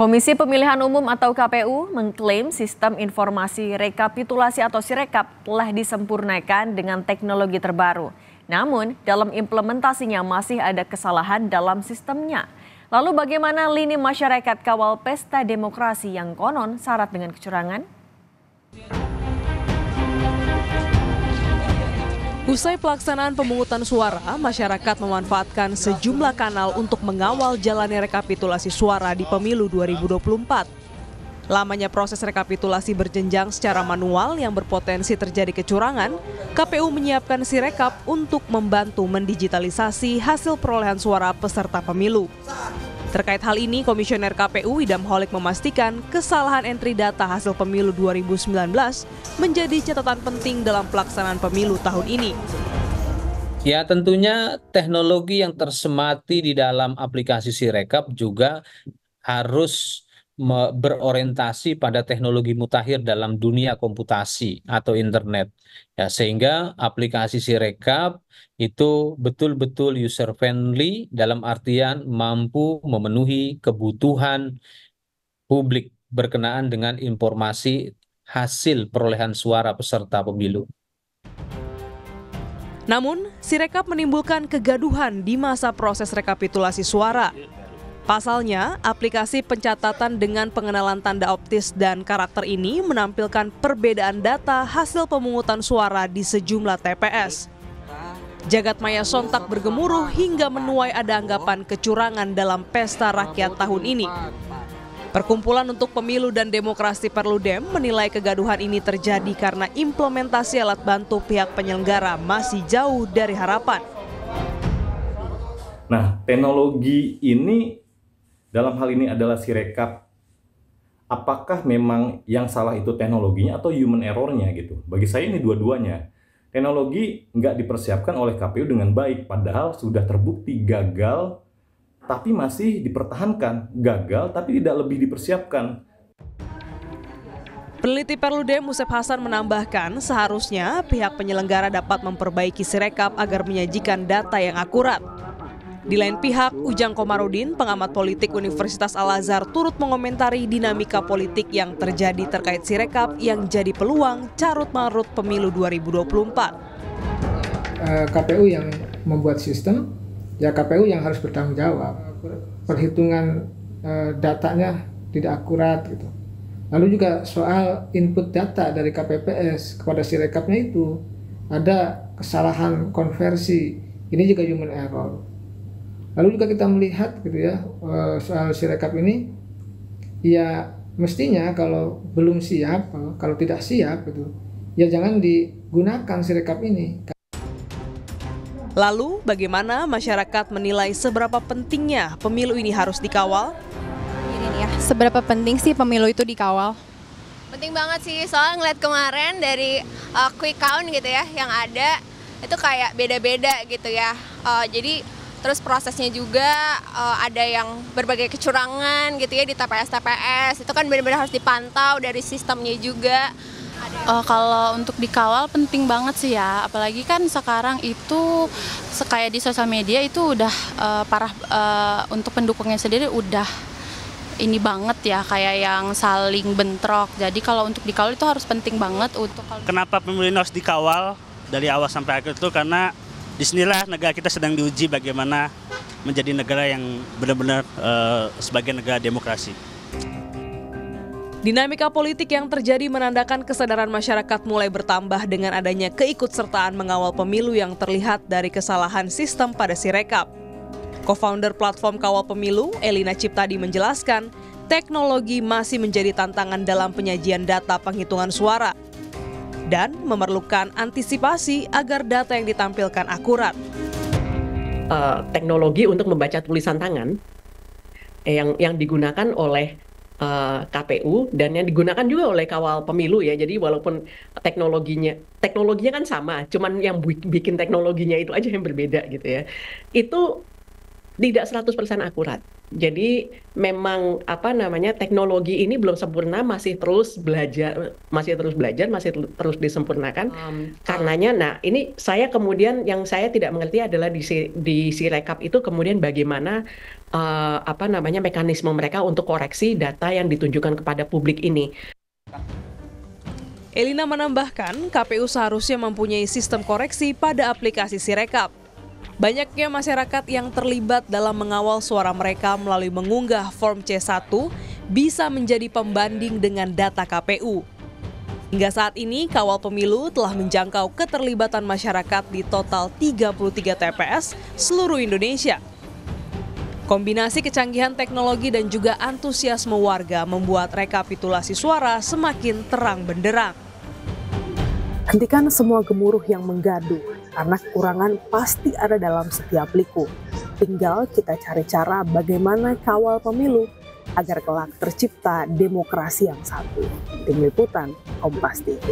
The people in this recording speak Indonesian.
Komisi Pemilihan Umum atau KPU mengklaim sistem informasi rekapitulasi atau Sirekap telah disempurnakan dengan teknologi terbaru. Namun, dalam implementasinya masih ada kesalahan dalam sistemnya. Lalu bagaimana lini masyarakat kawal pesta demokrasi yang konon syarat dengan kecurangan? Usai pelaksanaan pemungutan suara, masyarakat memanfaatkan sejumlah kanal untuk mengawal jalannya rekapitulasi suara di pemilu 2024. Lamanya proses rekapitulasi berjenjang secara manual yang berpotensi terjadi kecurangan, KPU menyiapkan Sirekap untuk membantu mendigitalisasi hasil perolehan suara peserta pemilu. Terkait hal ini, Komisioner KPU Idam Holik memastikan kesalahan entry data hasil pemilu 2019 menjadi catatan penting dalam pelaksanaan pemilu tahun ini. Ya, tentunya teknologi yang tersemati di dalam aplikasi Sirekap juga harus berorientasi pada teknologi mutakhir dalam dunia komputasi atau internet. Ya, sehingga aplikasi Sirekap itu betul-betul user friendly dalam artian mampu memenuhi kebutuhan publik berkenaan dengan informasi hasil perolehan suara peserta pemilu. Namun, Sirekap menimbulkan kegaduhan di masa proses rekapitulasi suara. Pasalnya, aplikasi pencatatan dengan pengenalan tanda optis dan karakter ini menampilkan perbedaan data hasil pemungutan suara di sejumlah TPS. Jagadmaya sontak bergemuruh hingga menuai ada anggapan kecurangan dalam pesta rakyat tahun ini. Perkumpulan untuk Pemilu dan Demokrasi Perludem menilai kegaduhan ini terjadi karena implementasi alat bantu pihak penyelenggara masih jauh dari harapan. Nah, teknologi ini dalam hal ini adalah Sirekap. Apakah memang yang salah itu teknologinya atau human error-nya gitu? Bagi saya ini dua-duanya. Teknologi nggak dipersiapkan oleh KPU dengan baik, padahal sudah terbukti gagal, tapi masih dipertahankan. Gagal, tapi tidak lebih dipersiapkan. Peneliti Perludem Musep Hasan menambahkan seharusnya pihak penyelenggara dapat memperbaiki Sirekap agar menyajikan data yang akurat. Di lain pihak, Ujang Komarudin, pengamat politik Universitas Al-Azhar, turut mengomentari dinamika politik yang terjadi terkait Sirekap yang jadi peluang carut-marut pemilu 2024. KPU yang membuat sistem, ya KPU yang harus bertanggung jawab. Perhitungan datanya tidak akurat gitu. Lalu juga soal input data dari KPPS kepada Sirekapnya itu ada kesalahan konversi. Ini juga human error. Lalu juga kita melihat gitu ya soal Sirekap ini, ya mestinya kalau belum siap, kalau tidak siap gitu, ya jangan digunakan Sirekap ini. Lalu bagaimana masyarakat menilai seberapa pentingnya pemilu ini harus dikawal? Ini ya, seberapa penting sih pemilu itu dikawal? Penting banget sih, soalnya ngeliat kemarin dari quick count gitu ya yang ada, itu kayak beda-beda gitu ya. Jadi terus prosesnya juga ada yang berbagai kecurangan gitu ya di TPS-TPS, itu kan benar-benar harus dipantau dari sistemnya juga. Kalau untuk dikawal penting banget sih ya, apalagi kan sekarang itu kayak di sosial media itu udah parah, untuk pendukungnya sendiri udah ini banget ya, kayak yang saling bentrok. Jadi kalau untuk dikawal itu harus penting banget. Kenapa pemilu ini harus dikawal dari awal sampai akhir itu karena disinilah negara kita sedang diuji bagaimana menjadi negara yang benar-benar sebagai negara demokrasi. Dinamika politik yang terjadi menandakan kesadaran masyarakat mulai bertambah dengan adanya keikutsertaan mengawal pemilu yang terlihat dari kesalahan sistem pada Sirekap. Co-founder platform kawal pemilu, Elina Ciptadi menjelaskan, teknologi masih menjadi tantangan dalam penyajian data penghitungan suara dan memerlukan antisipasi agar data yang ditampilkan akurat. Teknologi untuk membaca tulisan tangan yang digunakan oleh KPU dan yang digunakan juga oleh kawal pemilu ya. Jadi walaupun teknologinya kan sama, cuman yang bikin teknologinya itu aja yang berbeda gitu ya. Itu tidak 100% akurat. Jadi memang teknologi ini belum sempurna, masih terus belajar, masih terus disempurnakan. Karenanya, nah ini saya kemudian yang saya tidak mengerti adalah di Sirekap itu kemudian bagaimana mekanisme mereka untuk koreksi data yang ditunjukkan kepada publik ini. Elina menambahkan, KPU seharusnya mempunyai sistem koreksi pada aplikasi Sirekap. Banyaknya masyarakat yang terlibat dalam mengawal suara mereka melalui mengunggah form C1 bisa menjadi pembanding dengan data KPU. Hingga saat ini, Kawal Pemilu telah menjangkau keterlibatan masyarakat di total 33 TPS seluruh Indonesia. Kombinasi kecanggihan teknologi dan juga antusiasme warga membuat rekapitulasi suara semakin terang benderang. Hentikan semua gemuruh yang menggaduh, karena kekurangan pasti ada dalam setiap liku. Tinggal kita cari cara bagaimana kawal pemilu agar kelak tercipta demokrasi yang satu. Tim Liputan, Kompas TV.